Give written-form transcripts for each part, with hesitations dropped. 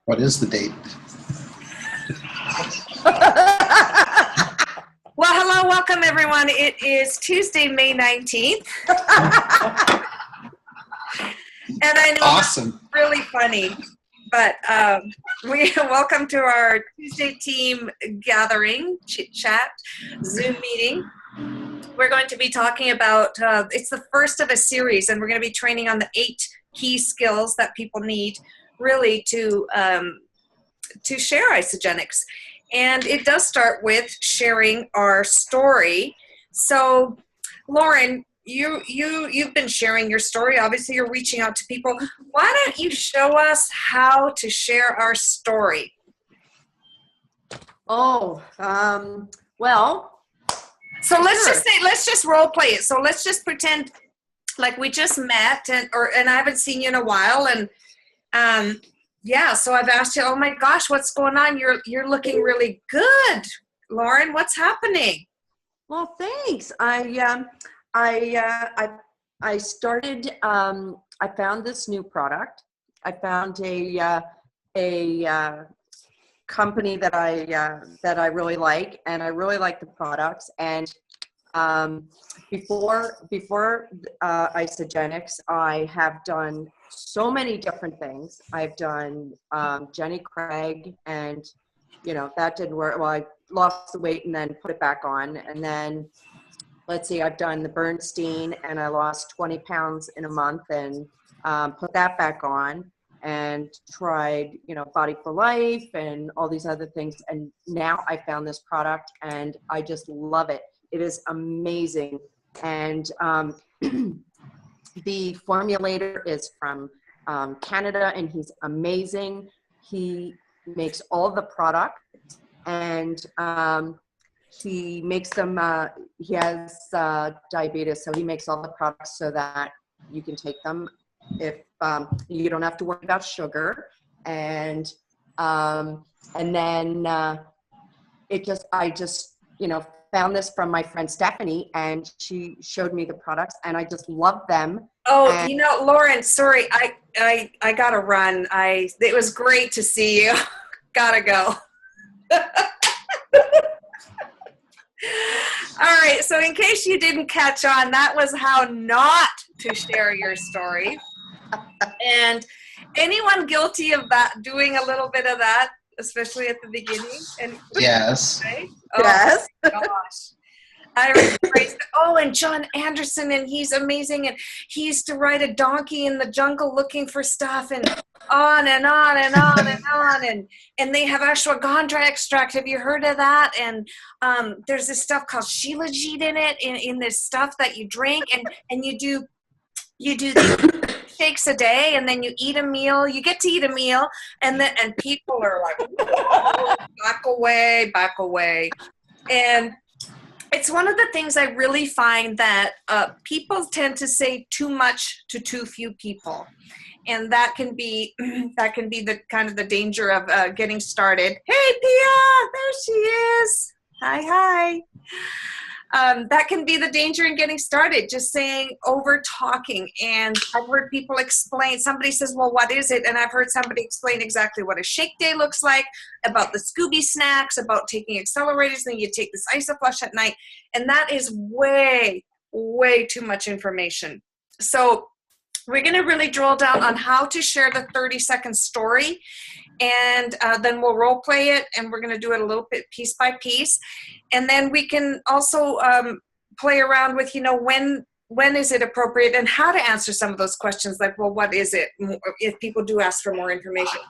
What is the date? Well, hello, welcome everyone. It is Tuesday, May 19th. And I know Awesome. it's really funny, but we welcome to our Tuesday team gathering, chit chat, Zoom meeting. We're going to be talking about, it's the first of a series, and we're going to be training on the 8 key skills that people need really to share Isagenix. And it does start with sharing our story. So, Lauren, you've been sharing your story. Obviously, you're reaching out to people. Why don't you show us how to share our story? Well. So let's just role play it. So let's just pretend like we just met, and I haven't seen you in a while, and yeah. So I've asked you, oh my gosh, what's going on? You're looking really good, Lauren. What's happening? Well, thanks. I started. I found this new product. I found a company that I really like, and I really like the products. And before Isagenix, I have done so many different things. I've done Jenny Craig, and that didn't work. Well, I lost the weight and then put it back on, and then let's see, I've done the Bernstein, and I lost 20 pounds in a month and put that back on, and tried, Body for Life and all these other things. And now I found this product and I just love it. It is amazing. And the formulator is from Canada, and he's amazing. He makes all the product, and he makes them, he has diabetes, so he makes all the products so that you can take them if you don't have to worry about sugar. And then I just found this from my friend Stephanie, and she showed me the products, and I just love them. Oh, Lauren, sorry, I gotta run. It was great to see you. Gotta go. All right, so in case you didn't catch on, that was how not to share your story. And anyone guilty of that, doing a little bit of that, especially at the beginning? And Yes. right? Yes. Oh, gosh. I remember, and John Anderson, and he's amazing, and he used to ride a donkey in the jungle looking for stuff, and on and on and on and on, and they have ashwagandha extract. Have you heard of that? And there's this stuff called Shilajit in it, in this stuff that you drink, and you do these shakes a day, and then you eat a meal. You get to eat a meal, and people are like, back away, and it's one of the things I really find that people tend to say too much to too few people, and that can be the kind of the danger of getting started. Hey, Pia, there she is. Hi. That can be the danger in getting started, just saying, over talking. And I've heard people explain, somebody says, well, what is it? And I've heard somebody explain exactly what a shake day looks like, about the Scooby snacks, about taking accelerators, then you take this Isoflush at night. And that is way, way too much information. So we're going to really drill down on how to share the 30-second story. And then we'll role play it, and we're going to do it a little bit piece by piece. And then we can also play around with, when is it appropriate, and how to answer some of those questions, like, well, what is it, if people do ask for more information.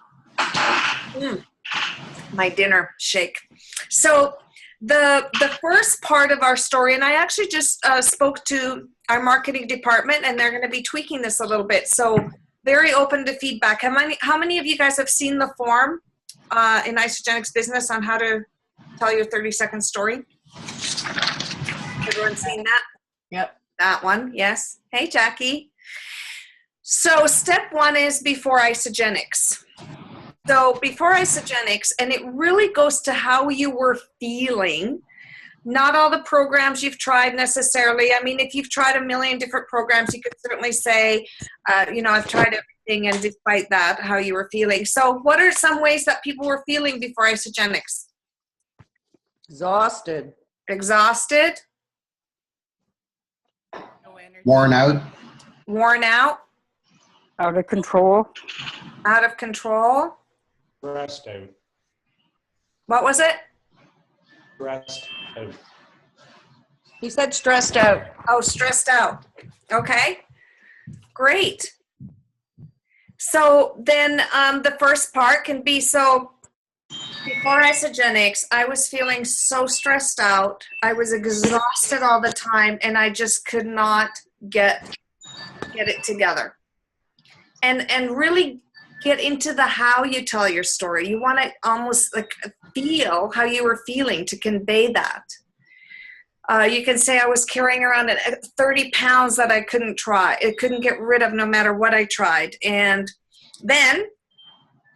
My dinner shake. So the first part of our story, and I actually just spoke to our marketing department, and they're going to be tweaking this a little bit. So very open to feedback. How many of you guys have seen the form in Isagenix Business on how to tell your 30-second story? Everyone seen that? Yep. That one, yes. Hey, Jackie. So step 1 is before Isagenix. So before Isagenix, and it really goes to how you were feeling not all the programs you've tried necessarily. I mean, if you've tried a million different programs, you could certainly say, I've tried everything, and despite that, how you were feeling. So what are some ways that people were feeling before Isagenix? Exhausted. Exhausted? Worn out. Worn out? Out of control. Out of control? Stressed out. What was it? Stressed out. He said stressed out. Oh, stressed out. Okay, great. So then the first part can be, so before Isagenix, I was feeling so stressed out. I was exhausted all the time, and I just could not get it together. And really get into the how you tell your story. You want to almost like feel how you were feeling to convey that. You can say I was carrying around 30 pounds that I couldn't get rid of no matter what I tried. And then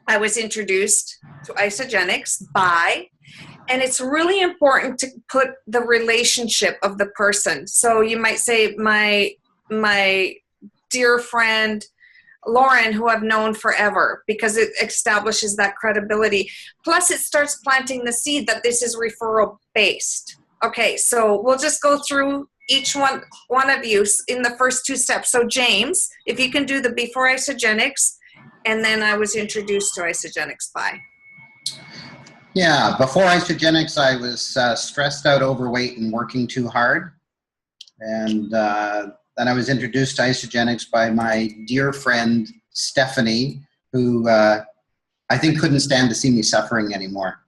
I was introduced to Isagenix and it's really important to put the relationship of the person. So you might say my dear friend, Lauren, who I've known forever, because it establishes that credibility. Plus, it starts planting the seed that this is referral based. Okay, so we'll just go through each one of you in the first two steps. So James, if you can do the before Isagenix, and then I was introduced to Isagenix by. Yeah, before Isagenix, I was stressed out, overweight, and working too hard. And then I was introduced to Isagenix by my dear friend, Stephanie, who I think couldn't stand to see me suffering anymore.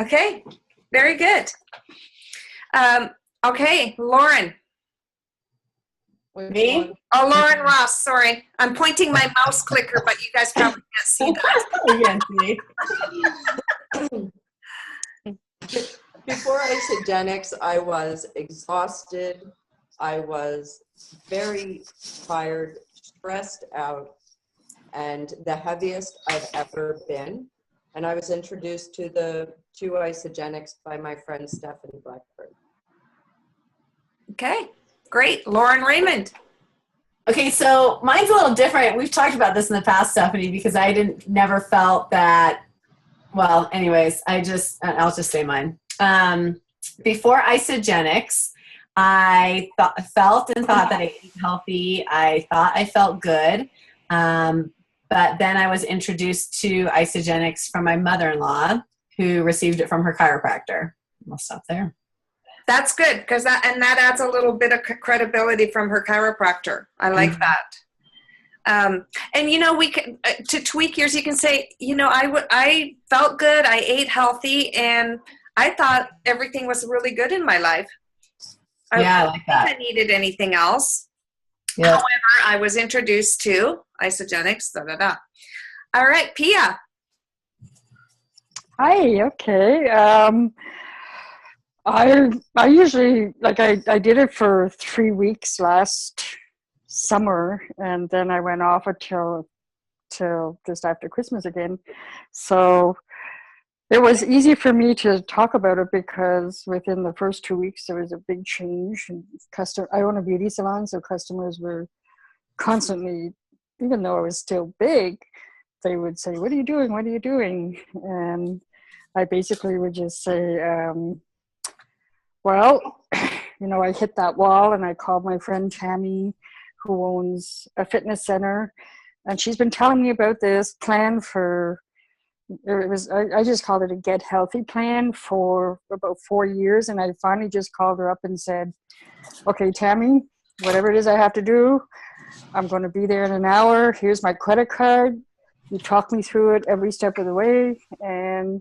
Okay, very good. Okay, Lauren. Me? Oh, Lauren Ross, sorry. I'm pointing my mouse clicker, but you guys probably can't see that. Before Isagenix, I was exhausted. I was very tired, stressed out, and the heaviest I've ever been. And I was introduced to Isagenix by my friend Stephanie Blackburn. Okay, great. Lauren Raymond. Okay, so mine's a little different. We've talked about this in the past, Stephanie, because I never felt that, well, anyways, I'll just say mine. Before Isagenix, I felt that I ate healthy. I thought I felt good. But then I was introduced to Isagenix from my mother-in-law, who received it from her chiropractor. I'll stop there. That's good, because that adds a little bit of credibility from her chiropractor. I like that. And we can to tweak yours. You can say, I felt good. I ate healthy, and I thought everything was really good in my life. I like that. I needed anything else. Yeah. However, I was introduced to Isagenix. All right, Pia. Hi. Okay. I usually I did it for 3 weeks last summer, and then I went off until just after Christmas again. So it was easy for me to talk about it because within the first 2 weeks there was a big change. And I own a beauty salon, so customers were constantly, even though I was still big, they would say, "What are you doing? What are you doing?" And I basically would just say, well, I hit that wall, and I called my friend Tammy, who owns a fitness center, and she's been telling me about this plan I just called it a Get Healthy plan for about 4 years, and I finally just called her up and said, "Okay, Tammy, whatever it is I have to do, I'm going to be there in an hour. Here's my credit card. You talk me through it every step of the way." And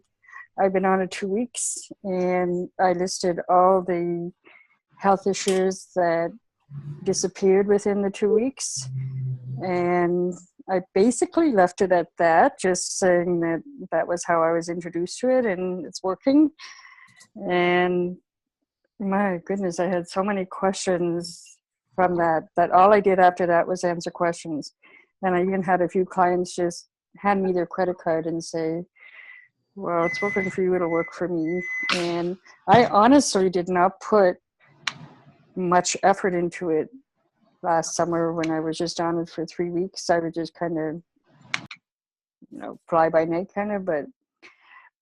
I've been on it 2 weeks, and I listed all the health issues that disappeared within the 2 weeks. And I basically left it at that, just saying that was how I was introduced to it, and it's working. And my goodness, I had so many questions from that all I did after that was answer questions. And I even had a few clients just hand me their credit card and say, well, it's working for you, it'll work for me. And I honestly did not put much effort into it last summer when I was just on it for 3 weeks. I would just kind of, fly by night kind of, but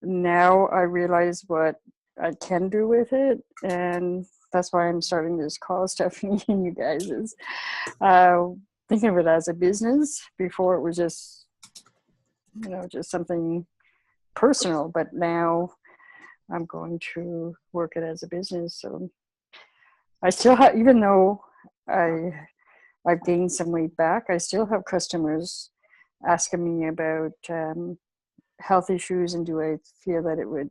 now I realize what I can do with it. And that's why I'm starting this call, Stephanie, and you guys is thinking of it as a business. Before it was just, just something personal, but now I'm going to work it as a business. So I still have, even though I've gained some weight back, I still have customers asking me about health issues and do I feel that it would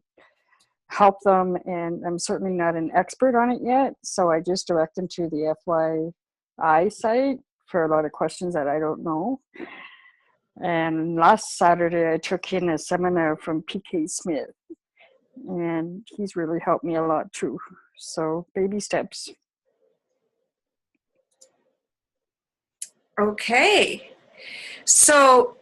help them. And I'm certainly not an expert on it yet, so I just direct them to the FYI site for a lot of questions that I don't know. And last Saturday, I took in a seminar from PK Smith, and he's really helped me a lot too. So baby steps. Okay. So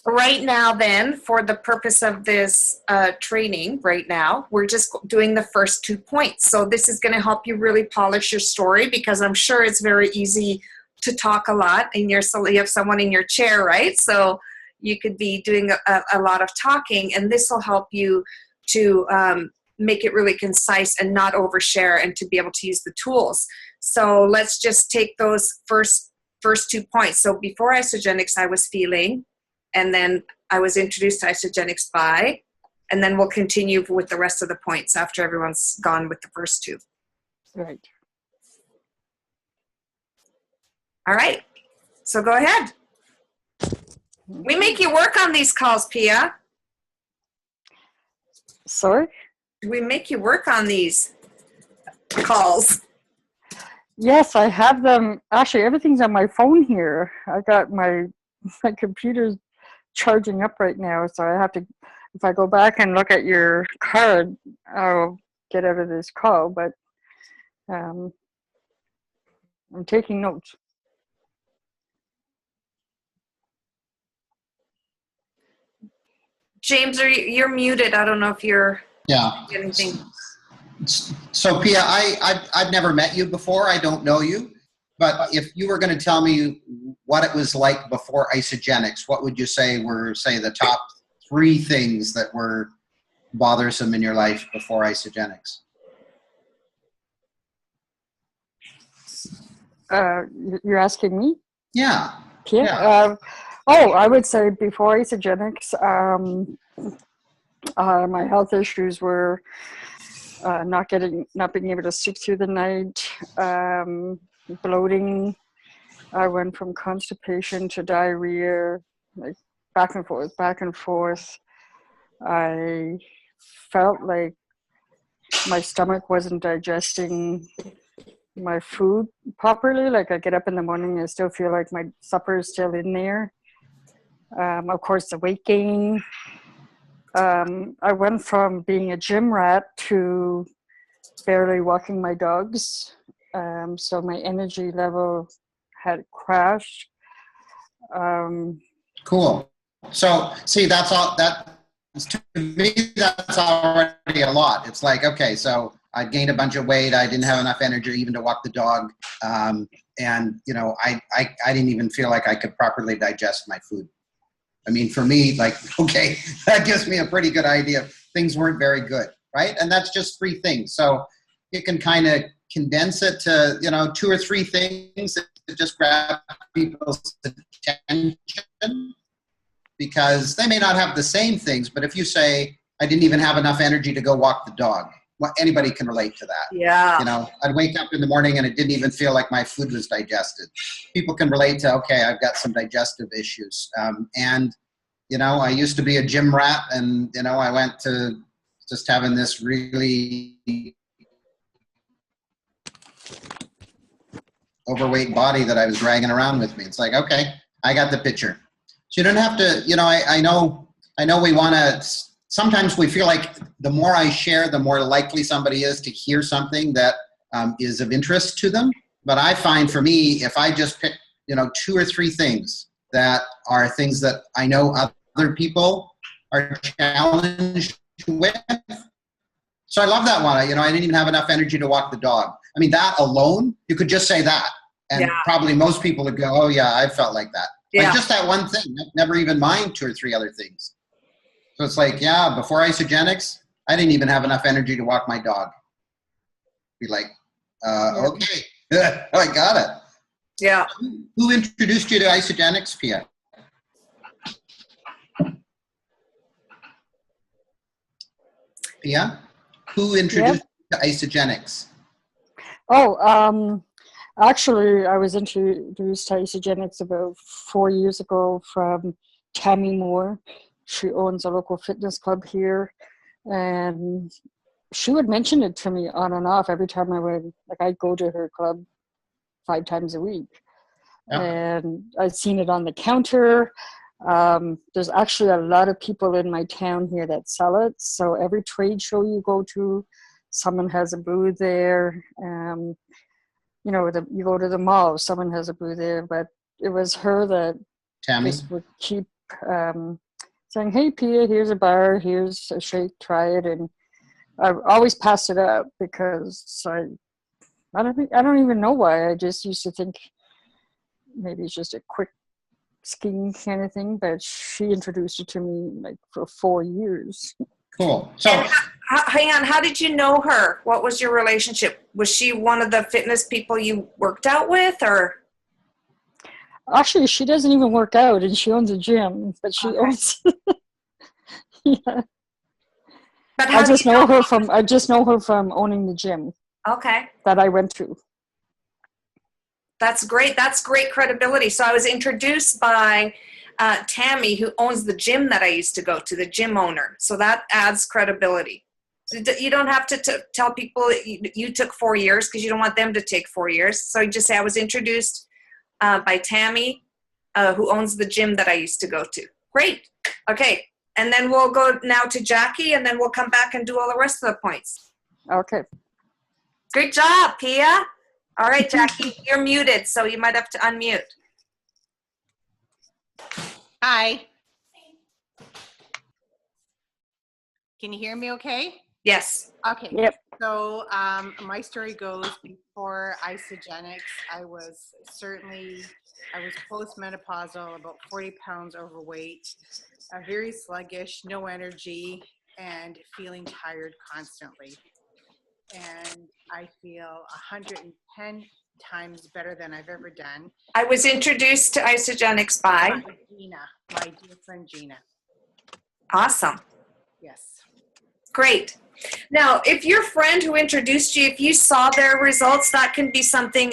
right now then, for the purpose of this training right now, we're just doing the first 2 points. So this is going to help you really polish your story, because I'm sure it's very easy to talk a lot and you have someone in your chair, right? So you could be doing a lot of talking, and this will help you to make it really concise and not overshare, and to be able to use the tools. So let's just take those first 2 points. So before Isagenix, I was feeling, and then I was introduced to Isagenix by, and then we'll continue with the rest of the points after everyone's gone with the first 2. Right. All right. So go ahead. We make you work on these calls, Pia. Sorry? We make you work on these calls. Yes, I have them. Actually, everything's on my phone here. I got my computer's charging up right now, so I have to, if I go back and look at your card, I'll get out of this call, but I'm taking notes. James, you're muted. I don't know if you're Yeah. anything. So Pia, I've never met you before. I don't know you. But if you were going to tell me what it was like before Isagenix, what would you say were, say, the top 3 things that were bothersome in your life before Isagenix? You're asking me? Yeah. Yeah. I would say before Isagenix, my health issues were not being able to sleep through the night, bloating. I went from constipation to diarrhea, like back and forth. I felt like my stomach wasn't digesting my food properly. Like I get up in the morning and I still feel like my supper is still in there. Of course, the weight gain. I went from being a gym rat to barely walking my dogs. So my energy level had crashed. Cool. So see, that's all. To me, that's already a lot. It's like, okay, so I gained a bunch of weight. I didn't have enough energy even to walk the dog, and I didn't even feel like I could properly digest my food. I mean, for me, like, okay, that gives me a pretty good idea. Things weren't very good, right? And that's just 3 things. So you can kind of condense it to, 2 or 3 things that just grab people's attention, because they may not have the same things, but if you say, I didn't even have enough energy to go walk the dog, well, anybody can relate to that. Yeah. I'd wake up in the morning and it didn't even feel like my food was digested. People can relate to, okay, I've got some digestive issues. I used to be a gym rat, and, I went to just having this really overweight body that I was dragging around with me. It's like, okay, I got the picture. So you don't have to, I know we want to, sometimes we feel like the more I share, the more likely somebody is to hear something that is of interest to them. But I find for me, if I just pick, 2 or 3 things that are things that I know other people are challenged with. So I love that one. I didn't even have enough energy to walk the dog. I mean, that alone, you could just say that. And Yeah. probably most people would go, oh yeah, I felt like that. Yeah. Like just that one thing, never even mind 2 or 3 other things. So it's like, yeah, before Isogenics, I didn't even have enough energy to walk my dog. Be like, okay, I got it. Yeah. Who introduced you to Isogenics, Pia? Pia? Who introduced you to Isogenics? Oh, actually, I was introduced to Isogenics about 4 years ago from Tammy Moore. She owns a local fitness club here, and she would mention it to me on and off every time I went. Like, I'd go to her club 5 times a week, Yeah. and I'd seen it on the counter. There's actually a lot of people in my town here that sell it. So every trade show you go to, someone has a booth there. You go to the mall, someone has a booth there. But it was her that Tammy? just would keep saying, "Hey, Pia, here's a bar, here's a shake, try it." And I always passed it up because I don't even know why. I just used to think maybe it's just a quick scheme kind of thing, but she introduced it to me like for 4 years. Cool. So, Hang on. How did you know her? What was your relationship? Was she one of the fitness people you worked out with, or? Actually, she doesn't even work out, and she owns a gym, but she Okay. owns. Yeah. But how I did just you know her from owning the gym Okay. that I went to. That's great. That's great credibility. So I was introduced by Tammy, who owns the gym that I used to go to, the gym owner. So that adds credibility. So you don't have to tell people that you took 4 years, because you don't want them to take 4 years. So you just say I was introduced by Tammy, who owns the gym that I used to go to. Great. Okay. And then we'll go now to Jackie, and then we'll come back and do all the rest of the points. Okay. Good job, Pia. All right, Jackie, you're muted, so you might have to unmute. Hi. Can you hear me okay? Yes. Okay. Yep. So my story goes before Isogenics, I was postmenopausal, about 40 pounds overweight, very sluggish, no energy, and feeling tired constantly. And I feel 110 times better than I've ever done. I was introduced to Isogenics by. Gina, my dear friend Gina. Awesome. Yes. Great. Now, if your friend who introduced you, if you saw their results, that can be something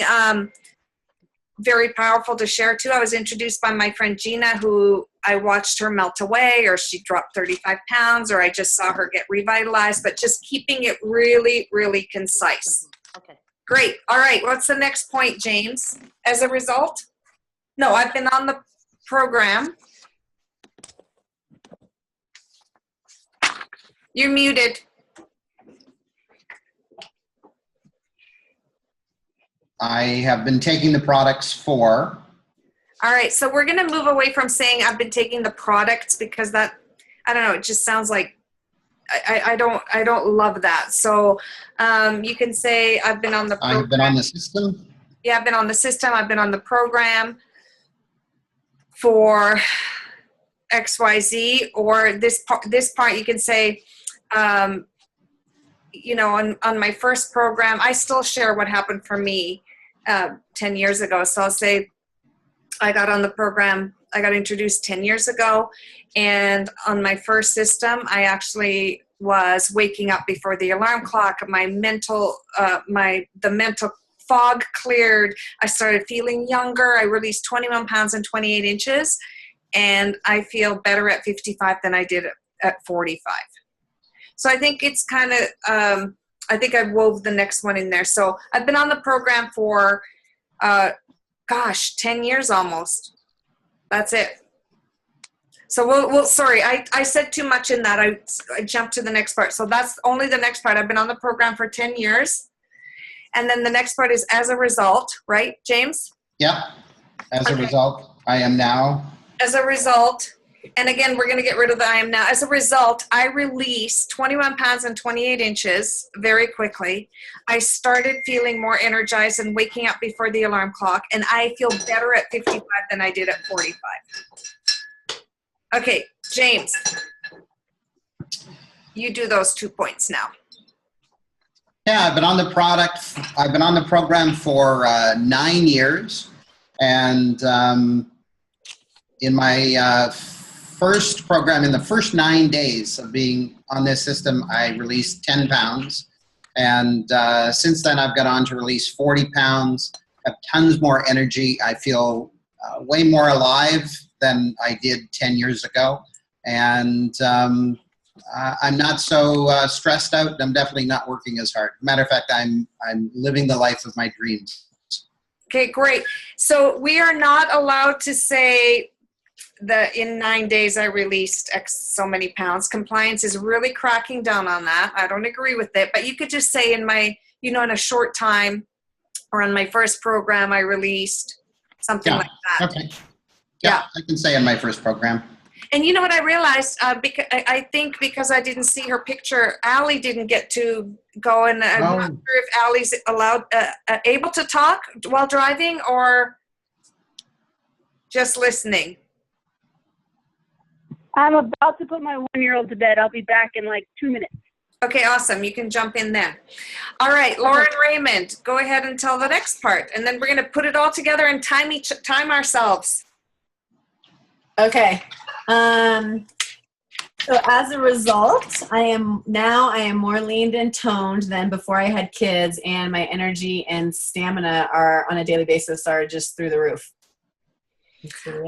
very powerful to share too. I was introduced by my friend Gina, who I watched her melt away, or she dropped 35 pounds, or I just saw her get revitalized, but just keeping it really, really concise. Okay. Great. All right. What's the next point, James? As a result? No, I've been on the program. You're muted. I have been taking the products for. All right. So we're going to move away from saying I've been taking the products, because that, I don't know, it just sounds like I don't love that. So you can say I've been on the program. I've been on the system. Yeah, I've been on the system. I've been on the program for XYZ, or this part you can say, you know, on my first program, I still share what happened for me 10 years ago. So I'll say I got on the program, I got introduced 10 years ago, and on my first system, I actually was waking up before the alarm clock. My mental, the mental fog cleared. I started feeling younger. I released 21 pounds and 28 inches, and I feel better at 55 than I did at 45. So I think it's kind of, I think I wove the next one in there. So I've been on the program for, 10 years almost. That's it. So we'll sorry, I said too much in that. I jumped to the next part. So that's only the next part. I've been on the program for 10 years. And then the next part is as a result, right, James? Yep. As a result, I am now. As a result, And again, we're going to get rid of the I am now. As a result, I released 21 pounds and 28 inches very quickly. I started feeling more energized and waking up before the alarm clock. And I feel better at 55 than I did at 45. Okay, James, you do those 2 points now. Yeah, I've been on the program for 9 years. And in my first program, in the first 9 days of being on this system, I released 10 pounds. And since then, I've got on to release 40 pounds, have tons more energy. I feel way more alive than I did 10 years ago. And I'm not so stressed out. I'm definitely not working as hard. Matter of fact, I'm living the life of my dreams. Okay, great. So we are not allowed to say that in 9 days I released X so many pounds. Compliance is really cracking down on that. I don't agree with it, but you could just say in my, in a short time or on my first program I released something like that. Okay. Yeah, I can say in my first program. And you know what I realized? Because I think because I didn't see her picture, Allie didn't get to go, and I'm not sure if Allie's able to talk while driving or just listening. I'm about to put my 1-year-old to bed. I'll be back in like 2 minutes. Okay, awesome. You can jump in then. All right, Lauren Raymond, go ahead and tell the next part, and then we're going to put it all together and time ourselves. Okay. So as a result, I am more leaned and toned than before I had kids, and my energy and stamina are on a daily basis are just through the roof.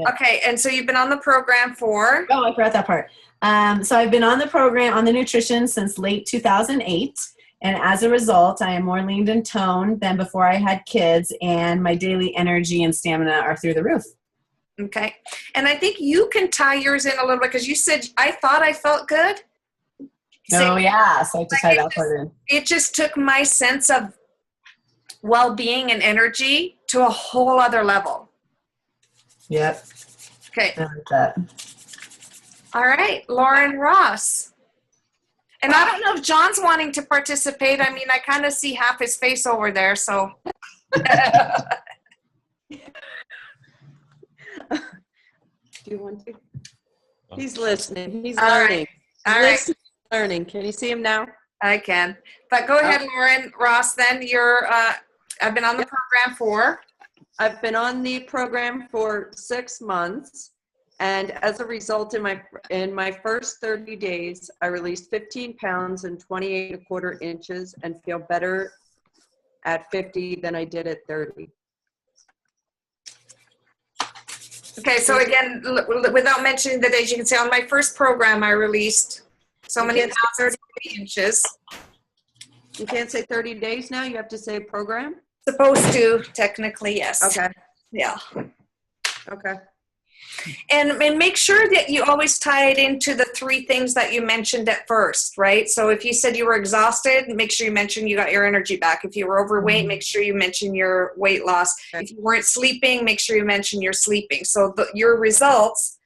Okay, and so you've been on the program for? Oh, I forgot that part. So I've been on the program, on the nutrition since late 2008. And as a result, I am more leaned and toned than before I had kids, and my daily energy and stamina are through the roof. Okay. And I think you can tie yours in a little bit because you said, I thought I felt good. Oh, yeah. So I have to tie that part in. It just took my sense of well-being and energy to a whole other level. Yep. Okay. I like that. All right. Lauren Ross. And I don't know if John's wanting to participate. I mean, I kind of see half his face over there, so. Do you want to? He's listening. He's All learning. right. All He's learning. Can you see him now? I can. But go ahead, Lauren Ross, then. I've been on the program for? I've been on the program for 6 months, and as a result, in my first 30 days, I released 15 pounds and 28¼ inches and feel better at 50 than I did at 30. Okay, so again, without mentioning the days, you can say on my first program, I released so many pounds and 30 inches. You can't say 30 days now, you have to say program? Supposed to, technically, yes. Okay. Yeah. Okay. And make sure that you always tie it into the 3 things that you mentioned at first, right? So if you said you were exhausted, make sure you mention you got your energy back. If you were overweight, make sure you mention your weight loss. Okay. If you weren't sleeping, make sure you mention your sleeping. So your results,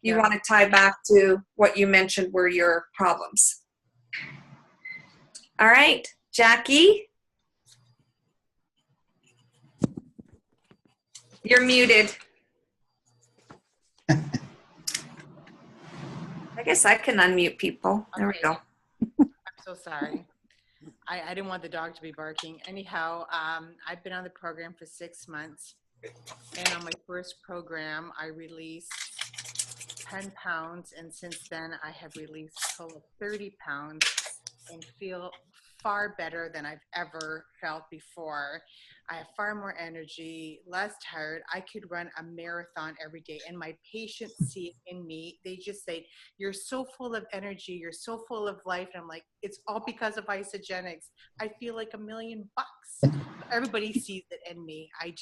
you want to tie back to what you mentioned were your problems. All right, Jackie? You're muted. I guess I can unmute people. There we go. I'm so sorry. I didn't want the dog to be barking. Anyhow, I've been on the program for 6 months. And on my first program, I released 10 pounds. And since then, I have released a total of 30 pounds and feel far better than I've ever felt before. I have far more energy, less tired. I could run a marathon every day, and my patients see it in me. They just say, you're so full of energy. You're so full of life. And I'm like, it's all because of Isagenix. I feel like $1,000,000. Everybody sees it in me. I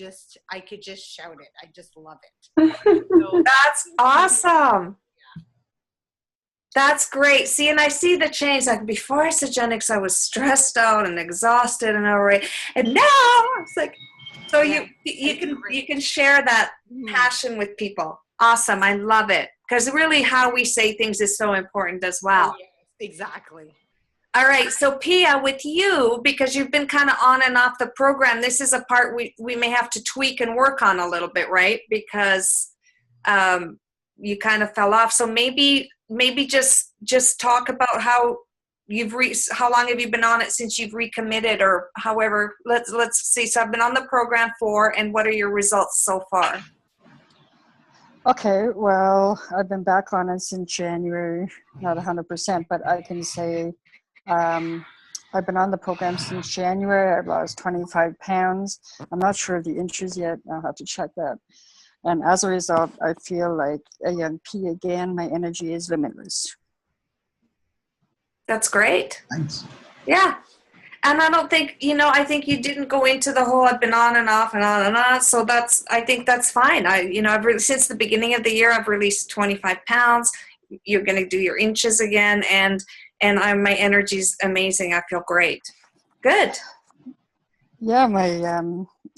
could just shout it. I just love it. So, That's awesome. That's great. See, and I see the change. Like before Isagenix, I was stressed out and exhausted and overweight, and now it's like, so you can share that passion with people. Awesome. I love it. Because really how we say things is so important as well. Yes, exactly. All right. So Pia, with you, because you've been kind of on and off the program, this is a part we may have to tweak and work on a little bit, right? Because you kind of fell off. So maybe just talk about how how long have you been on it since you've recommitted, or however, let's see. So I've been on the program and what are your results so far? Okay, well, I've been back on it since January, not 100%, but I can say I've been on the program since January. I've lost 25 pounds. I'm not sure of the inches yet. I'll have to check that. And as a result, I feel like a young P again. My energy is limitless. That's great. Thanks. Yeah. And I don't think, I think you didn't go into the whole I've been on and off and on and on. So I think that's fine. Since the beginning of the year, I've released 25 pounds. You're going to do your inches again. And my energy's amazing. I feel great. Good. Yeah,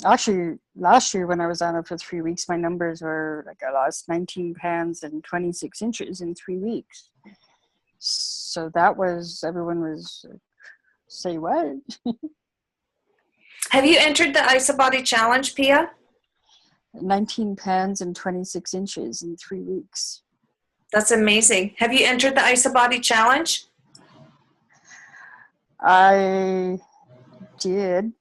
actually last year when I was on it for 3 weeks, my numbers were like I lost 19 pounds and 26 inches in 3 weeks. So everyone was, say what? Have you entered the IsaBody Challenge, Pia? 19 pounds and 26 inches in 3 weeks. That's amazing. Have you entered the IsaBody Challenge? I did.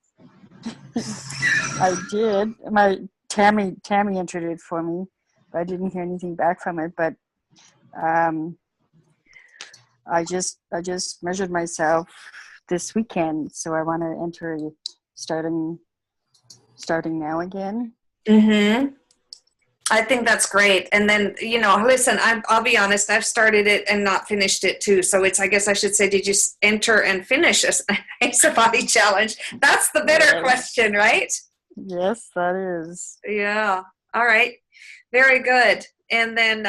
I did. My Tammy entered it for me, but I didn't hear anything back from it. But I just measured myself this weekend, so I want to enter starting now again. Mm-hmm. I think that's great. And then, listen, I'll be honest, I've started it and not finished it too. So I guess I should say, did you enter and finish IsaBody Challenge? That's the better question, right? Yes, that is. Yeah. All right. Very good. And then,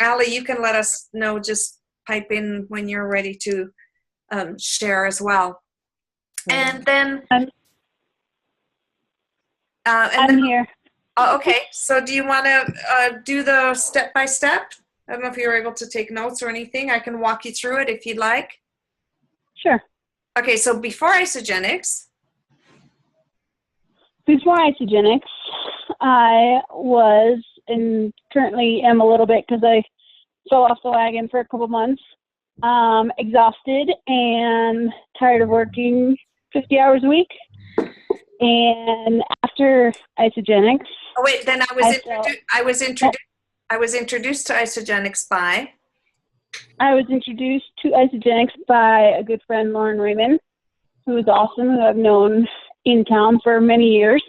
Allie, you can let us know, just pipe in when you're ready to share as well. And then, I'm here. Oh, okay. So do you want to do the step-by-step? I don't know if you're able to take notes or anything. I can walk you through it if you'd like. Sure. Okay, so before Isagenix. Before Isagenix, I was and currently am a little bit because I fell off the wagon for a couple months, exhausted and tired of working 50 hours a week. And after Isagenix, Oh wait, then I was introduced to Isagenix by. I was introduced to Isagenix by a good friend, Lauren Raymond, who is awesome, who I've known in town for many years.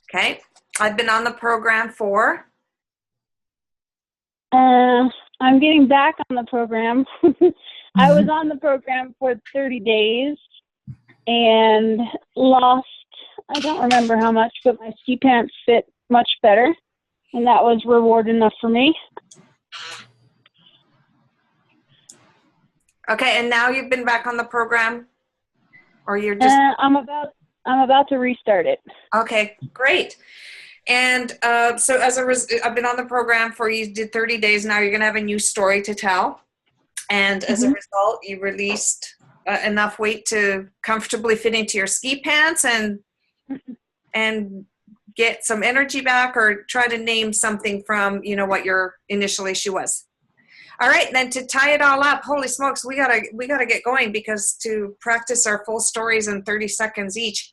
Okay, I've been on the program for. I'm getting back on the program. I was on the program for 30 days and lost, I don't remember how much, but my ski pants fit much better, and that was reward enough for me. Okay, and now you've been back on the program, or you're just? I'm about to restart it. Okay, great. And so I've been on the program for, you did 30 days. Now you're going to have a new story to tell. And as a result, you released enough weight to comfortably fit into your ski pants and get some energy back, or try to name something from, what your initial issue was. All right, then to tie it all up, holy smokes, we gotta get going, because to practice our full stories in 30 seconds each.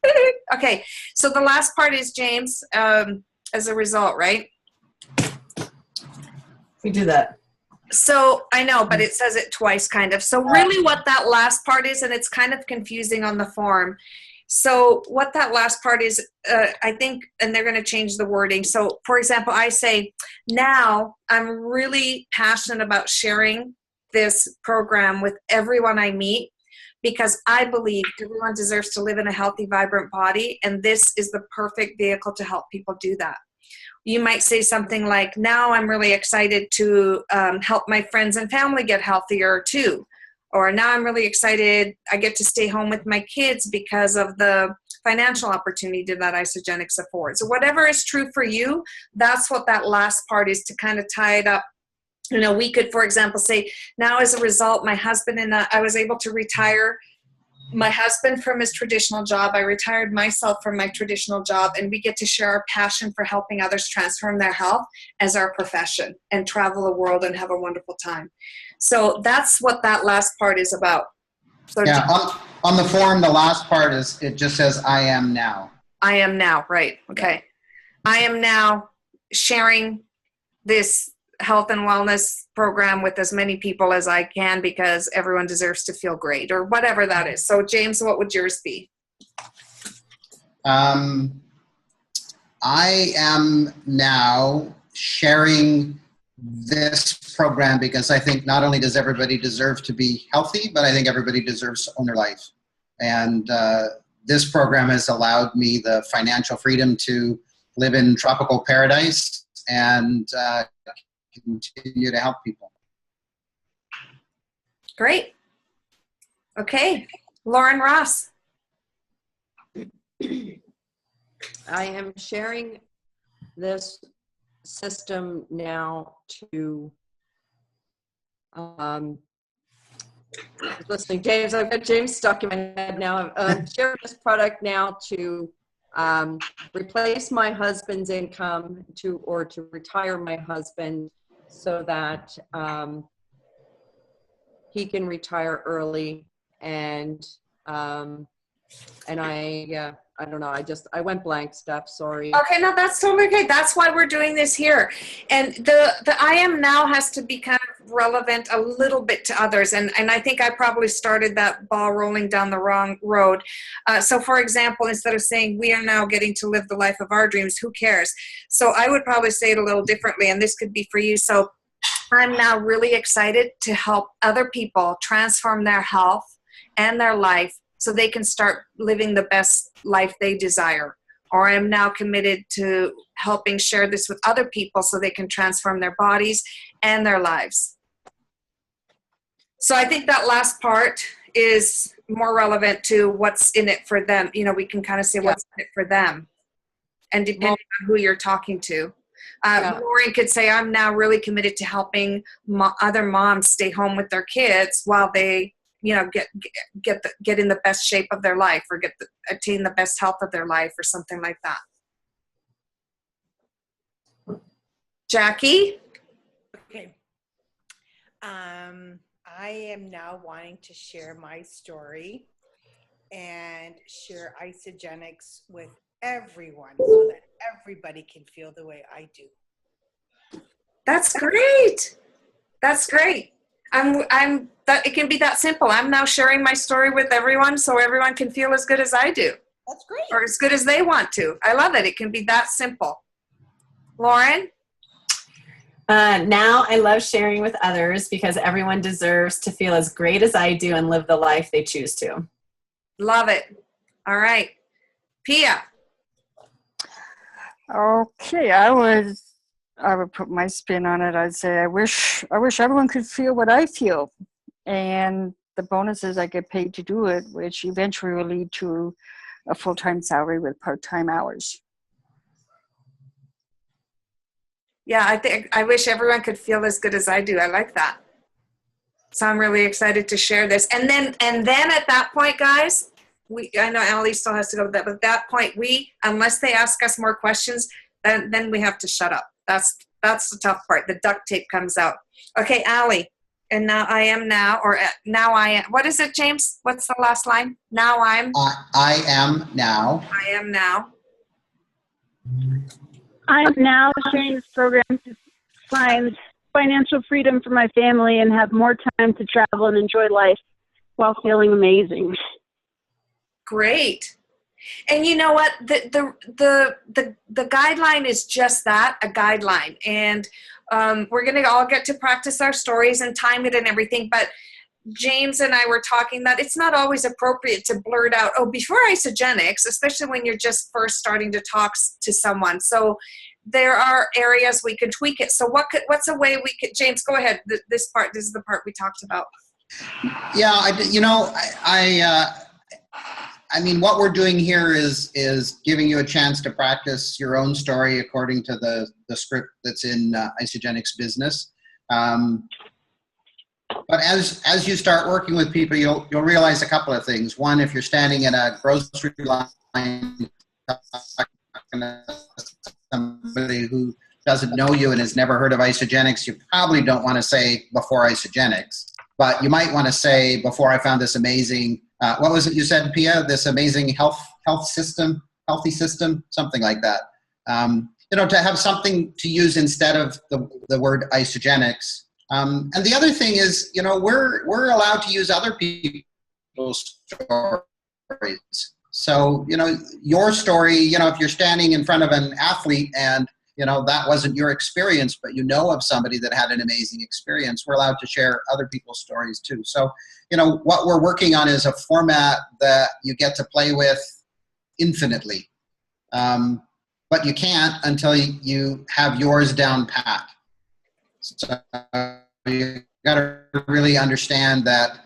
Okay, so the last part is James, as a result, right? We do that. So I know, but it says it twice kind of. So really what that last part is, and it's kind of confusing on the form. So what that last part is, I think, and they're going to change the wording. So for example, I say, now I'm really passionate about sharing this program with everyone I meet, because I believe everyone deserves to live in a healthy, vibrant body. And this is the perfect vehicle to help people do that. You might say something like, now I'm really excited to help my friends and family get healthier too. Or now I'm really excited I get to stay home with my kids because of the financial opportunity that Isogenics affords. So whatever is true for you, that's what that last part is, to kind of tie it up. You know, we could, for example, say, now as a result, my husband and I was able to retire my husband from his traditional job. I retired myself from my traditional job, and we get to share our passion for helping others transform their health as our profession and travel the world and have a wonderful time. So that's what that last part is about. So Yeah, on the form, the last part is, it just says, I am now. I am now, right. Okay. I am now sharing this health and wellness program with as many people as I can, because everyone deserves to feel great, or whatever that is. So James, what would yours be? I am now sharing this program because I think not only does everybody deserve to be healthy, but I think everybody deserves to own their life. And this program has allowed me the financial freedom to live in tropical paradise and continue to help people. Great. Okay. Lauren Ross. I am sharing this system now to, listening, James, I've got James stuck in my head now. I'm sharing this product now to replace my husband's income to retire my husband so that he can retire early. And I don't know. I went blank, Steph. Sorry. Okay, no, that's totally okay. That's why we're doing this here. And the I am now has to be kind of relevant a little bit to others. And I think I probably started that ball rolling down the wrong road. So for example, instead of saying we are now getting to live the life of our dreams, who cares? So I would probably say it a little differently, and this could be for you. So I'm now really excited to help other people transform their health and their life so they can start living the best life they desire. Or I'm now committed to helping share this with other people so they can transform their bodies and their lives. So I think that last part is more relevant to what's in it for them. You know, we can kind of say what's in it for them. And depending on who you're talking to. Lauren could say, I'm now really committed to helping other moms stay home with their kids while they, you know, get in the best shape of their life, or attain the best health of their life, or something like that. Jackie? Okay. I am now wanting to share my story and share Isogenics with everyone so that everybody can feel the way I do. That's great. That's great. It can be that simple. I'm now sharing my story with everyone so everyone can feel as good as I do. That's great. Or as good as they want to. I love it. It can be that simple. Lauren? Now I love sharing with others because everyone deserves to feel as great as I do and live the life they choose to. Love it. All right. Pia? Okay, I would put my spin on it. I'd say I wish everyone could feel what I feel, and the bonus is I get paid to do it, which eventually will lead to a full-time salary with part-time hours. Yeah, I wish everyone could feel as good as I do. I like that. So I'm really excited to share this. And then at that point, guys, I know Allie still has to go, but at that point, unless they ask us more questions, then we have to shut up. That's the tough part. The duct tape comes out. Okay, Allie. And now I am now, or now I am. What is it, James? What's the last line? Now I'm. I am now. I am now. I am now sharing this program to find financial freedom for my family and have more time to travel and enjoy life while feeling amazing. Great. And you know what? The guideline is just that, a guideline. And we're going to all get to practice our stories and time it and everything. But James and I were talking that it's not always appropriate to blurt out, oh, before Isogenics, especially when you're just first starting to talk to someone. So there are areas we can tweak it. So what's a way we could, James, go ahead. This is the part we talked about. Yeah, I mean, what we're doing here is giving you a chance to practice your own story according to the script that's in Isagenix Business. But as you start working with people, you'll realize a couple of things. One, if you're standing in a grocery line, talking to somebody who doesn't know you and has never heard of Isagenix, you probably don't want to say before Isagenix, but you might want to say before I found this amazing, what was it you said, Pia? This amazing healthy system, something like that. You know, to have something to use instead of the word Isagenix. And the other thing is, you know, we're allowed to use other people's stories. So, you know, your story, you know, if you're standing in front of an athlete and, you know, that wasn't your experience, but you know of somebody that had an amazing experience, we're allowed to share other people's stories too. So, you know, what we're working on is a format that you get to play with infinitely. But you can't until you have yours down pat. So you got to really understand that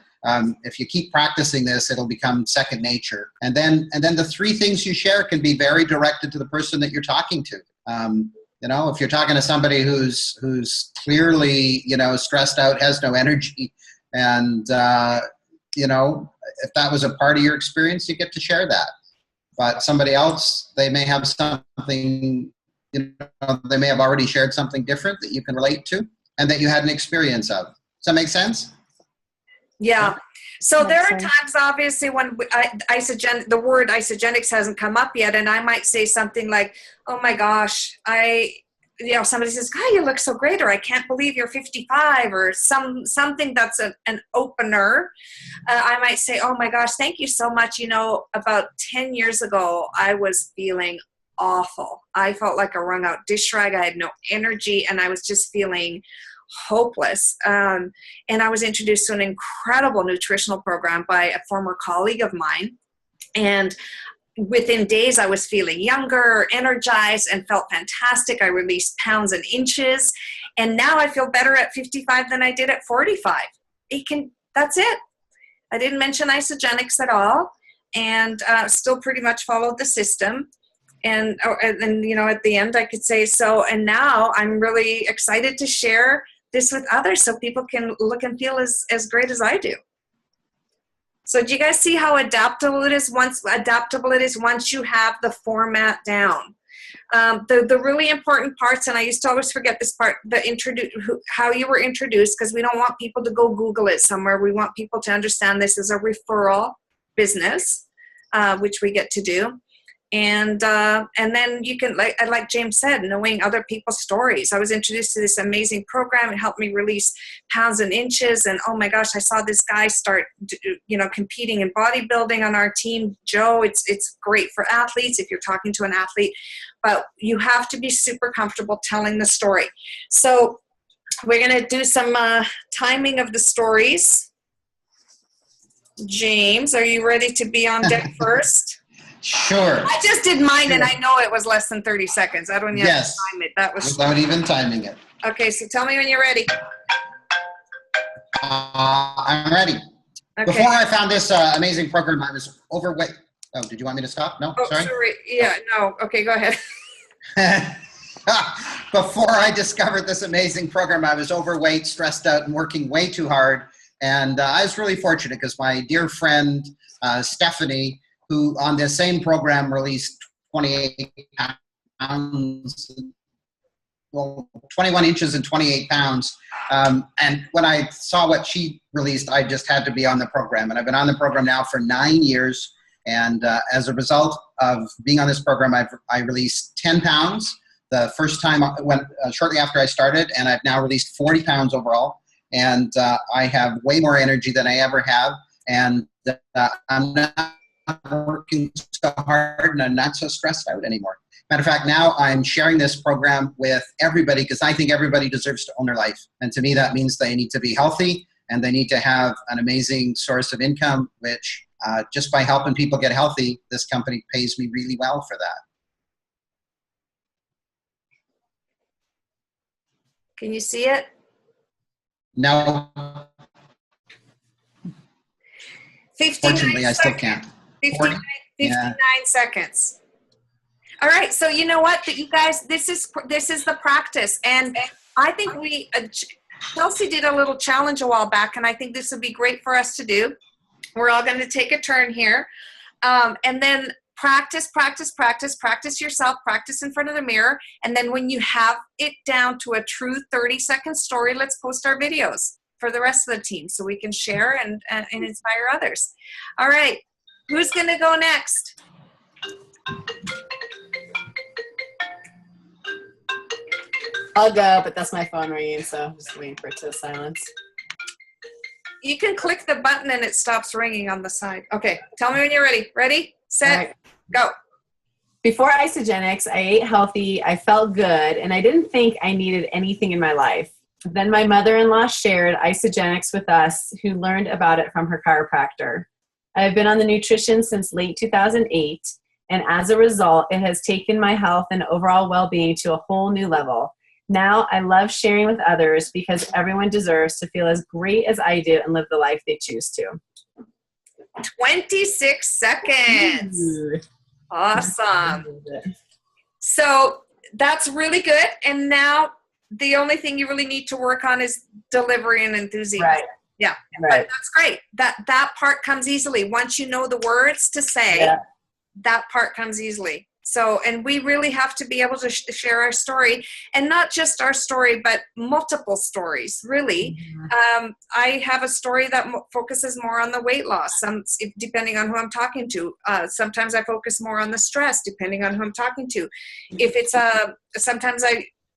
if you keep practicing this, it'll become second nature. And then the three things you share can be very directed to the person that you're talking to. You know, if you're talking to somebody who's clearly, you know, stressed out, has no energy, and you know, if that was a part of your experience, you get to share that. But somebody else, they may have something, you know, they may have already shared something different that you can relate to and that you had an experience of. Does that make sense? Yeah. So there are Makes sense. times, obviously, when the word Isagenix hasn't come up yet, and I might say something like, "Oh my gosh, you know," somebody says, "God, you look so great," or "I can't believe you're 55," or something that's an opener. I might say, "Oh my gosh, thank you so much. You know, about 10 years ago, I was feeling awful. I felt like a wrung out dish rag. I had no energy, and I was just feeling hopeless. And I was introduced to an incredible nutritional program by a former colleague of mine. And within days, I was feeling younger, energized, and felt fantastic. I released pounds and inches. And now I feel better at 55 than I did at 45. That's it. I didn't mention Isagenix at all, and still pretty much followed the system. And you know, at the end, I could say so. And now I'm really excited to share this with others so people can look and feel as great as I do. So do you guys see how adaptable it is once you have the format down? The really important parts, and I used to always forget this part, how you were introduced, because we don't want people to go Google it somewhere. We want people to understand this is a referral business, which we get to do. And then you can, like James said, knowing other people's stories. I was introduced to this amazing program. It helped me release pounds and inches. And oh my gosh, I saw this guy start, you know, competing in bodybuilding on our team. Joe, it's great for athletes if you're talking to an athlete, but you have to be super comfortable telling the story. So we're going to do some timing of the stories. James, are you ready to be on deck first? Sure. I just did mine, and I know it was less than 30 seconds. I don't even have to Yes. time it. That was Without even timing it. okay. So tell me when you're ready. I'm ready. Okay. Before I found this amazing program, I was overweight. Oh, did you want me to stop? No, Oh, sorry. sorry. Yeah. No. Okay. Go ahead. Before I discovered this amazing program, I was overweight, stressed out, and working way too hard. And I was really fortunate because my dear friend, Stephanie, who on this same program released 28 pounds, well, 21 inches and 28 pounds. And when I saw what she released, I just had to be on the program. And I've been on the program now for 9 years. And as a result of being on this program, I released 10 pounds the first time shortly after I started. And I've now released 40 pounds overall. And I have way more energy than I ever have. And I'm not working so hard, and I'm not so stressed out anymore. Matter of fact, now I'm sharing this program with everybody because I think everybody deserves to own their life. And to me, that means they need to be healthy and they need to have an amazing source of income, which just by helping people get healthy, this company pays me really well for that. Can you see it? No, 59 fortunately, I still seconds. can't. 59, 59 seconds. All right, so you know what, you guys, this is the practice, and I think Chelsea did a little challenge a while back, and I think this would be great for us to do. We're all going to take a turn here, and then practice yourself, practice in front of the mirror, and then when you have it down to a true 30-second story, let's post our videos for the rest of the team so we can share and inspire others. All right, who's going to go next? I'll go, but that's my phone ringing, so I'm just waiting for it to silence. You can click the button and it stops ringing on the side. Okay, tell me when you're ready. Ready, set, Right. go. Before Isagenix, I ate healthy, I felt good, and I didn't think I needed anything in my life. Then my mother-in-law shared Isagenix with us, who learned about it from her chiropractor. I have been on the nutrition since late 2008, and as a result, it has taken my health and overall well-being to a whole new level. Now I love sharing with others because everyone deserves to feel as great as I do and live the life they choose to. 26 seconds. Awesome. So that's really good. And now the only thing you really need to work on is delivery and enthusiasm. Right. Yeah. Right. But that's great. That part comes easily. Once you know the words to say, that part comes easily. So, and we really have to be able to share our story, and not just our story, but multiple stories, really. I have a story that focuses more on the weight loss, depending on who I'm talking to. Sometimes I focus more on the stress, depending on who I'm talking to. If it's sometimes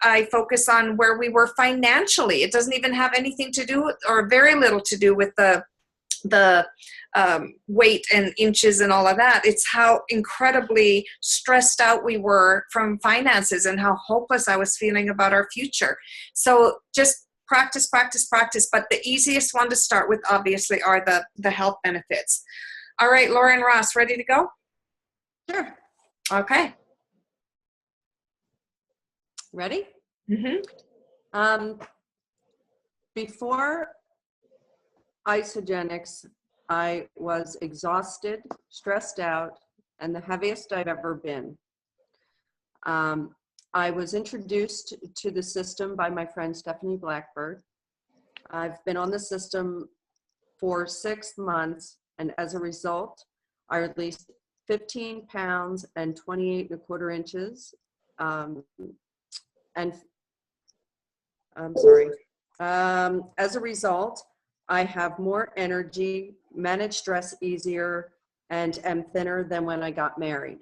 I focus on where we were financially. It doesn't even have anything to do with, or very little to do with the weight and inches and all of that. It's how incredibly stressed out we were from finances and how hopeless I was feeling about our future. So just practice. But the easiest one to start with, obviously, are the health benefits. All right, Laura and Ross, ready to go? Sure. Okay. Ready? Mm-hmm. Before Isagenix, I was exhausted, stressed out, and the heaviest I've ever been. I was introduced to the system by my friend Stephanie Blackbird. I've been on the system for 6 months, and as a result, I released 15 pounds and 28¼ inches. And I'm sorry. As a result, I have more energy, manage stress easier, and am thinner than when I got married.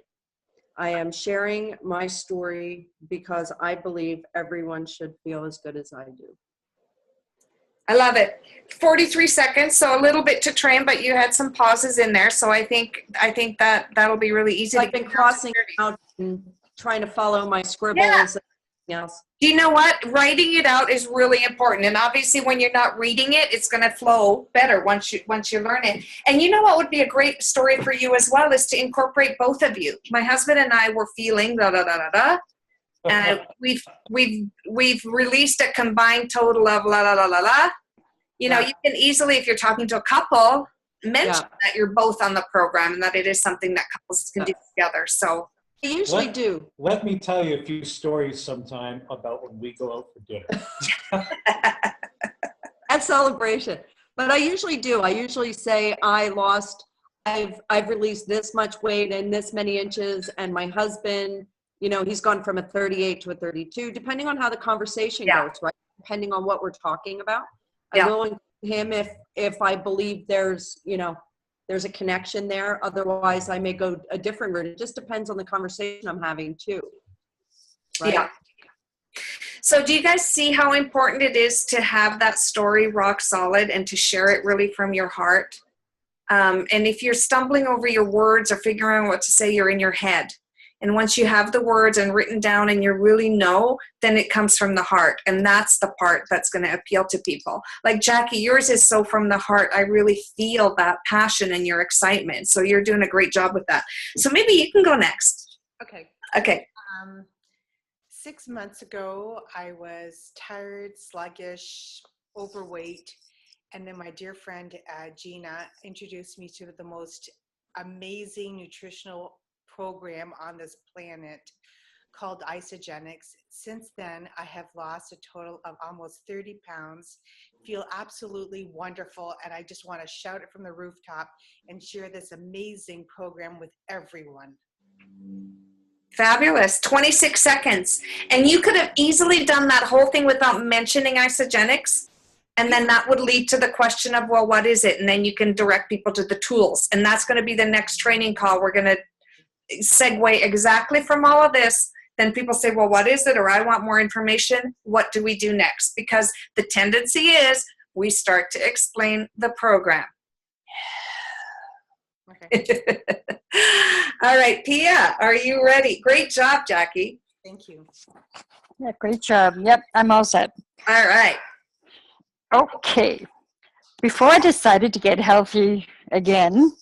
I am sharing my story because I believe everyone should feel as good as I do. I love it. 43 seconds, so a little bit to train, but you had some pauses in there, so I think that'll be really easy. I've been crossing out and trying to follow my scribbles and everything else. Do you know what? Writing it out is really important, and obviously when you're not reading it, it's going to flow better once you learn it. And you know what would be a great story for you as well is to incorporate both of you. My husband and I were feeling and we've released a combined total of You know, you can easily, if you're talking to a couple, mention that you're both on the program and that it is something that couples can do together. So I usually do. Let me tell you a few stories sometime about when we go out for dinner. At Celebration. But I usually do. I usually say I've released this much weight and this many inches, and my husband, you know, he's gone from a 38 to a 32, depending on how the conversation goes, right? Depending on what we're talking about. I will include him if I believe there's a connection there. Otherwise, I may go a different route. It just depends on the conversation I'm having too. Right? Yeah. So do you guys see how important it is to have that story rock solid and to share it really from your heart? And if you're stumbling over your words or figuring out what to say, you're in your head. And once you have the words and written down and you really know, then it comes from the heart. And that's the part that's going to appeal to people. Like Jackie, yours is so from the heart. I really feel that passion and your excitement. So you're doing a great job with that. So maybe you can go next. Okay. 6 months ago, I was tired, sluggish, overweight. And then my dear friend, Gina, introduced me to the most amazing nutritional program on this planet called Isogenics. Since then, I have lost a total of almost 30 pounds, feel absolutely wonderful, and I just want to shout it from the rooftop and share this amazing program with everyone. Fabulous. 26 seconds. And you could have easily done that whole thing without mentioning Isogenics. And then that would lead to the question of, well, what is it? And then you can direct people to the tools. And that's going to be the next training call. We're going to segue exactly from all of this. Then people say, well, what is it? Or I want more information. What do we do next? Because the tendency is we start to explain the program. Okay. All right, Pia, are you ready? Great job, Jackie. Thank you. Yeah, great job. Yep, I'm all set. All right. Okay. Before I decided to get healthy again,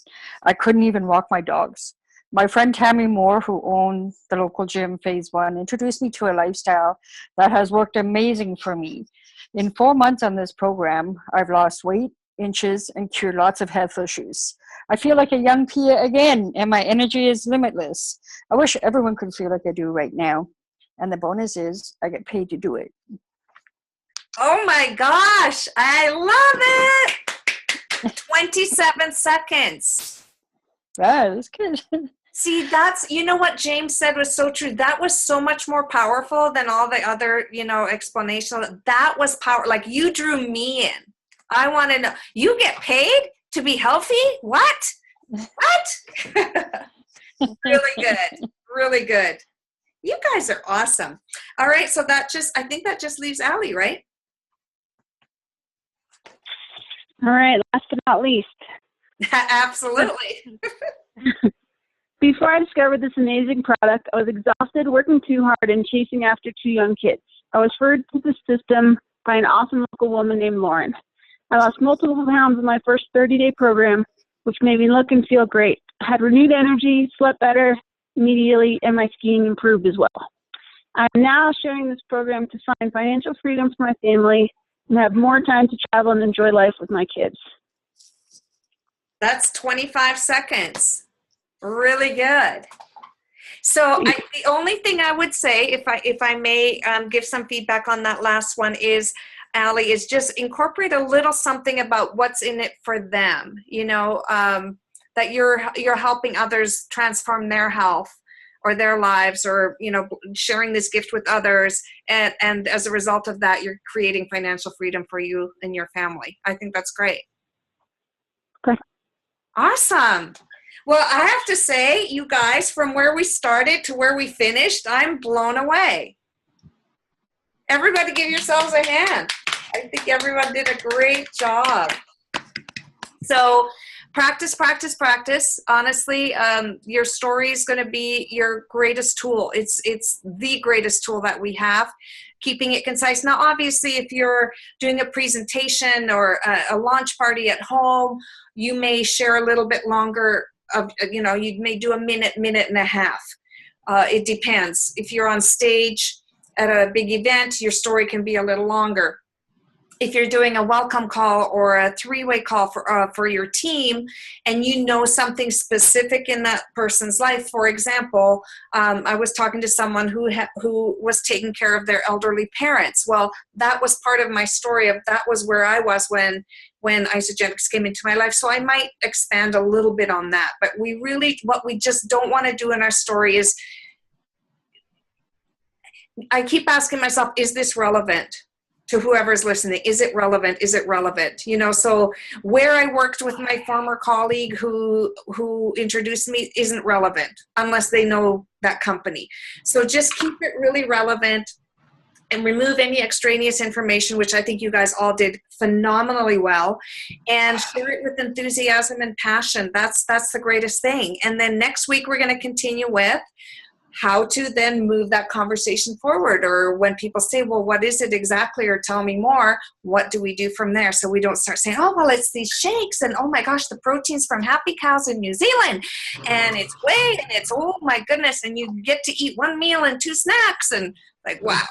I couldn't even walk my dogs. My friend Tammy Moore, who owned the local gym, Phase One, introduced me to a lifestyle that has worked amazing for me. In 4 months on this program, I've lost weight, inches, and cured lots of health issues. I feel like a young Pia again, and my energy is limitless. I wish everyone could feel like I do right now. And the bonus is I get paid to do it. Oh my gosh, I love it. 27 seconds. Wow, that's good. See, that's, you know what James said was so true. That was so much more powerful than all the other, explanation. That was power. Like, you drew me in. I want to know, you get paid to be healthy? What? Really good. Really good. You guys are awesome. All right. So I think that just leaves Allie, right? All right, last but not least. Absolutely. Before I discovered this amazing product, I was exhausted, working too hard, and chasing after 2 young kids. I was referred to the system by an awesome local woman named Lauren. I lost multiple pounds in my first 30-day program, which made me look and feel great. I had renewed energy, slept better immediately, and my skiing improved as well. I'm now sharing this program to find financial freedom for my family and have more time to travel and enjoy life with my kids. That's 25 seconds. Really good. So the only thing I would say, if I may give some feedback on that last one, is, Allie, is just incorporate a little something about what's in it for them. That you're helping others transform their health or their lives, or sharing this gift with others, and as a result of that, you're creating financial freedom for you and your family. I think that's great. Okay. Awesome. Well, I have to say, you guys, from where we started to where we finished, I'm blown away. Everybody give yourselves a hand. I think everyone did a great job. So practice, practice, practice. Honestly, your story is going to be your greatest tool. It's the greatest tool that we have. Keeping it concise. Now, obviously, if you're doing a presentation or a launch party at home, you may share a little bit longer. You may do a minute and a half. It depends. If you're on stage at a big event, your story can be a little longer. If you're doing a welcome call or a 3-way call for your team, and something specific in that person's life, for example, I was talking to someone who was taking care of their elderly parents. Well, that was part of my story that was where I was when Isogenics came into my life. So I might expand a little bit on that. But what we just don't want to do in our story is, I keep asking myself, is this relevant to whoever's listening? Is it relevant? Is it relevant? So where I worked with my former colleague who introduced me isn't relevant unless they know that company. So just keep it really relevant and remove any extraneous information, which I think you guys all did phenomenally well, and share it with enthusiasm and passion. That's the greatest thing. And then next week, we're going to continue with how to then move that conversation forward, or when people say, well, what is it exactly, or tell me more, what do we do from there? So we don't start saying, oh, well, it's these shakes, and oh my gosh, the protein's from Happy Cows in New Zealand, and it's whey, and it's, oh my goodness, and you get to eat 1 meal and 2 snacks, and like, wow.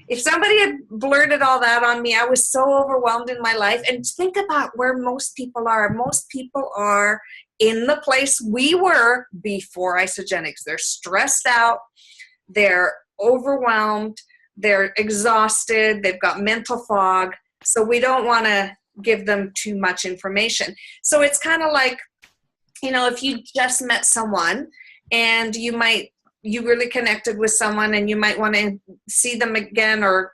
If somebody had blurted all that on me, I was so overwhelmed in my life. And think about where most people are. Most people are in the place we were before Isogenics. They're stressed out, they're overwhelmed, they're exhausted, they've got mental fog. So we don't want to give them too much information. So it's kind of like, you know, if you just met someone and you really connected with someone and you might want to see them again or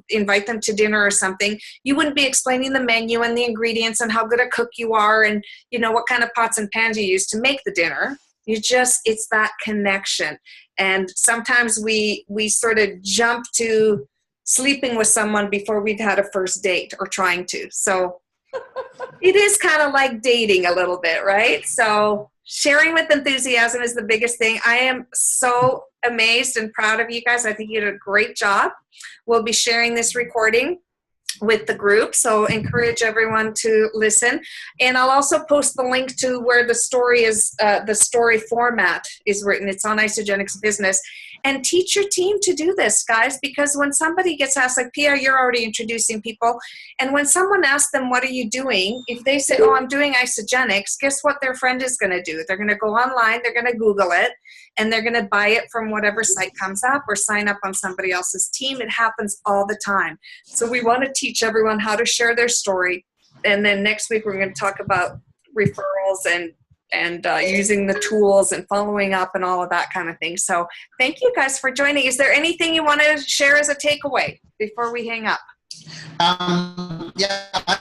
invite them to dinner or something, you wouldn't be explaining the menu and the ingredients and how good a cook you are and, you know, what kind of pots and pans you use to make the dinner. It's that connection. And sometimes we sort of jump to sleeping with someone before we've had a first date or trying to. So it is kind of like dating a little bit, right? So sharing with enthusiasm is the biggest thing. I am so amazed and proud of you guys. I think you did a great job. We'll be sharing this recording with the group, so encourage everyone to listen. And I'll also post the link to where the story is, the story format is written. It's on Isogenics Business. And teach your team to do this, guys, because when somebody gets asked, like Pia, you're already introducing people, and when someone asks them, what are you doing? If they say, oh, I'm doing Isogenics, guess what their friend is going to do? They're going to go online, they're going to Google it, and they're going to buy it from whatever site comes up or sign up on somebody else's team. It happens all the time. So we want to teach everyone how to share their story. And then next week, we're going to talk about referrals and using the tools and following up and all of that kind of thing. So thank you guys for joining. Is there anything you want to share as a takeaway before we hang up? Yeah, I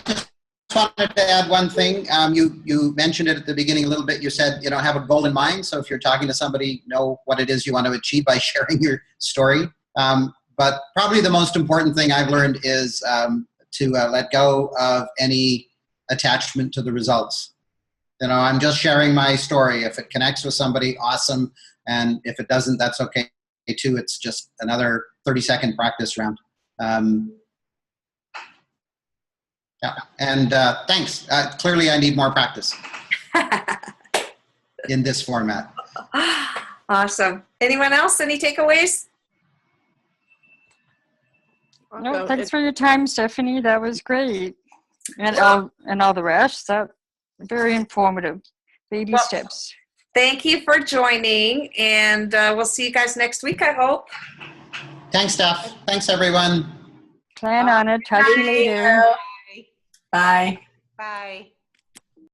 just wanted to add one thing. You mentioned it at the beginning a little bit. You said, you know, have a goal in mind. So if you're talking to somebody, know what it is you want to achieve by sharing your story. But probably the most important thing I've learned is to let go of any attachment to the results. You know, I'm just sharing my story. If it connects with somebody, awesome. And if it doesn't, that's okay too. It's just another 30-second practice round. Yeah. And thanks. Clearly, I need more practice in this format. Awesome. Anyone else? Any takeaways? No, thanks for your time, Stephanie. That was great. And all the rest. That very informative. Baby steps. Thank you for joining, and we'll see you guys next week, I hope. Thanks, Steph. Thanks, everyone. Plan on it. Talk to you later. Bye. Bye.